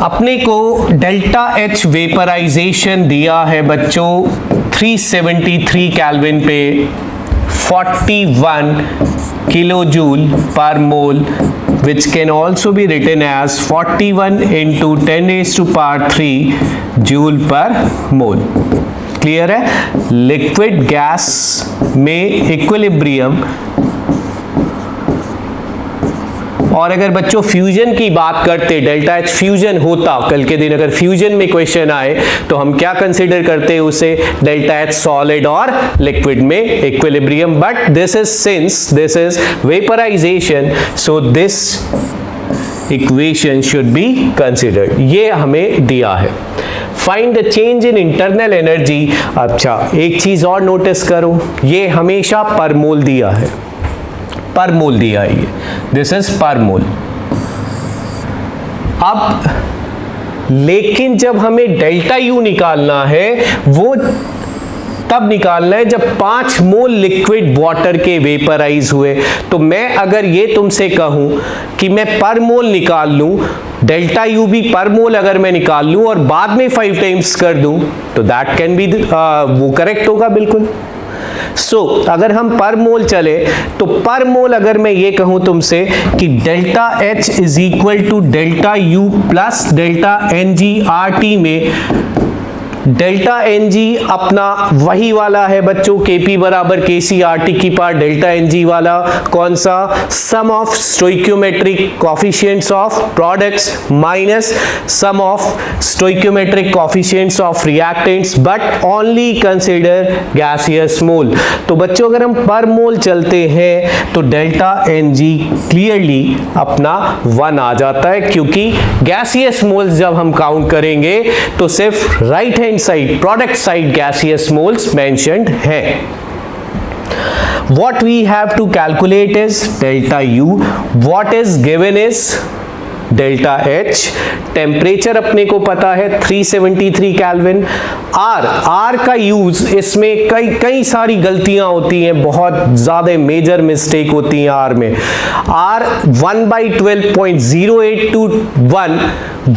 अपने को delta H vaporisation दिया है बच्चों 373 केल्विन पे 41 किलोजूल पर मोल, which can also be written as 41 into 10 raised to power 3 joule पर मोल। क्लियर है? लिक्विड गैस में इक्विलिब्रियम, और अगर बच्चों फ्यूजन की बात करते, डेल्टा एच फ्यूजन होता, कल के दिन अगर फ्यूजन में क्वेश्चन आए तो हम क्या कंसीडर करते हैं उसे, डेल्टा एच सॉलिड और लिक्विड में equilibrium, but this is since this is vaporisation, so this equation should be considered. ये हमें दिया है। Find the change in internal energy. अच्छा, एक चीज और नोटिस करो, ये हमेशा पर मोल दिया है, पर मोल दिया है, ये दिस इज पर मोल। अब लेकिन जब हमें डेल्टा यू निकालना है वो तब निकालना है जब 5 मोल लिक्विड वाटर के वेपराइज हुए। तो मैं अगर ये तुमसे कहूं कि मैं पर मोल निकाल लूं, डेल्टा यू भी पर मोल अगर मैं निकाल लूं और बाद में 5 टाइम्स कर दूं, तो दैट कैन बी वो करेक्ट होगा बिल्कुल। अगर हम पर मोल चले तो पर मोल अगर मैं ये कहूं तुमसे कि delta H is equal to delta U plus delta N G R T में डेल्टा एन जी अपना वही वाला है बच्चों, केपी बराबर के सी आर टी की पावर डेल्टा एन जी वाला कौन सा, sum of stoichiometric coefficients of products minus sum of stoichiometric coefficients of reactants, but only consider gaseous mole. तो बच्चों अगर हम पर मोल चलते हैं तो डेल्टा एन जी क्लियरली अपना 1 आ जाता है, क्योंकि गैसियस मोल्स जब हम काउंट करेंगे तो सिर्फ right hand side product side gaseous moles mentioned है। What we have to calculate is delta U. What is given is delta H. Temperature अपने को पता है 373 केल्विन। आर का यूज, इसमें कई सारी गलतियां होती हैं, बहुत ज्यादा मेजर मिस्टेक होती हैं आर में। आर 1/12.0821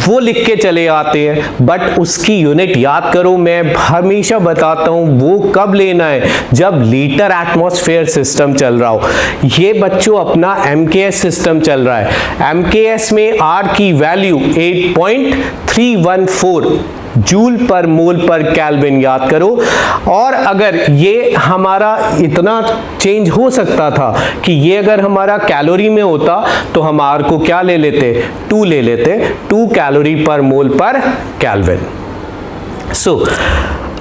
वो लिख के चले आते हैं, बट उसकी यूनिट याद करो, मैं हमेशा बताता हूं वो कब लेना है, जब लीटर एटमॉस्फेयर सिस्टम चल रहा हो। ये बच्चों अपना एमकेएस सिस्टम चल रहा है। एमकेएस में आर की वैल्यू 8.314 जूल पर मोल पर केल्विन याद करो। और अगर ये हमारा इतना चेंज हो सकता था कि ये अगर हमारा कैलोरी में होता तो हम आर को क्या ले लेते, 2 ले लेते, 2 कैलोरी पर मोल पर केल्विन।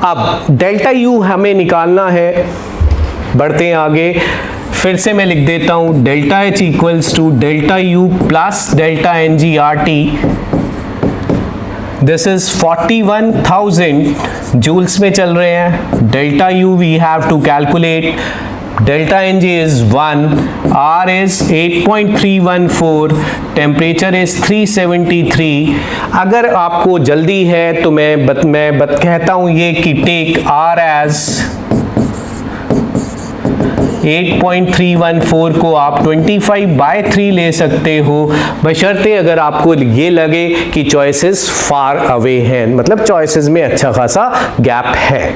अब डेल्टा यू हमें निकालना है। बढ़ते हैं आगे, फिर से मैं लिख देता हूं, delta H equals to delta U plus delta N G R T. This is 41,000 joules में चल रहे हैं। Delta U we have to calculate, delta N G is 1, R is 8.314, temperature is 373। अगर आपको जल्दी है तो मैं कहता हूं ये कि टेक आर एज 8.314 को आप 25/3 ले सकते हो, बशर्ते अगर आपको ये लगे कि चॉइसेस फार अवे हैं, मतलब चॉइसेस में अच्छा खासा गैप है।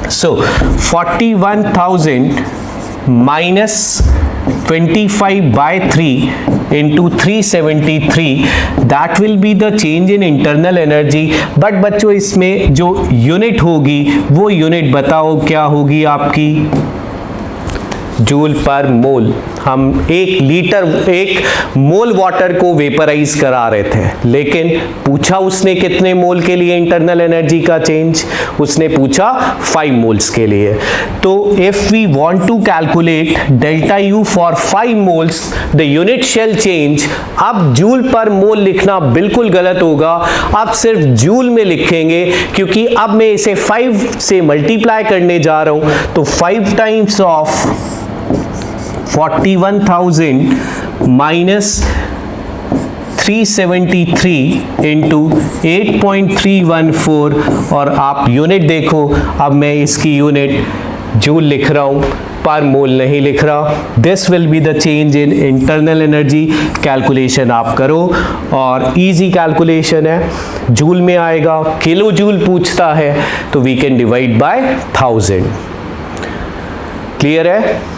41,000 minus 25/3 into 373, that will be the change in internal energy। But बच्चों इसमें जो यूनिट होगी वो यूनिट बताओ क्या होगी आपकी, जूल पर मोल। हम 1 मोल वाटर को वेपराइज करा रहे थे, लेकिन पूछा उसने कितने मोल के लिए इंटरनल एनर्जी का चेंज, उसने पूछा 5 मोल्स के लिए। तो if we want to calculate delta U for 5 moles the unit shall change. अब जूल पर मोल लिखना बिल्कुल गलत होगा, अब सिर्फ जूल में लिखेंगे, क्योंकि अब मैं इसे 5 से मल्टीप्लाई करने जा रहा हूं। तो 5 टाइम्स ऑफ 41,000 माइनस 373 इंटू 8.314, और आप यूनिट देखो, अब मैं इसकी यूनिट जूल लिख रहा हूं। पर मोल नहीं लिख रहा। This will be the change in internal energy. Calculation आप करो और इजी कैलकुलेशन है, जूल में आएगा, किलो जूल पूछता है तो we can divide by 1000। Clear है?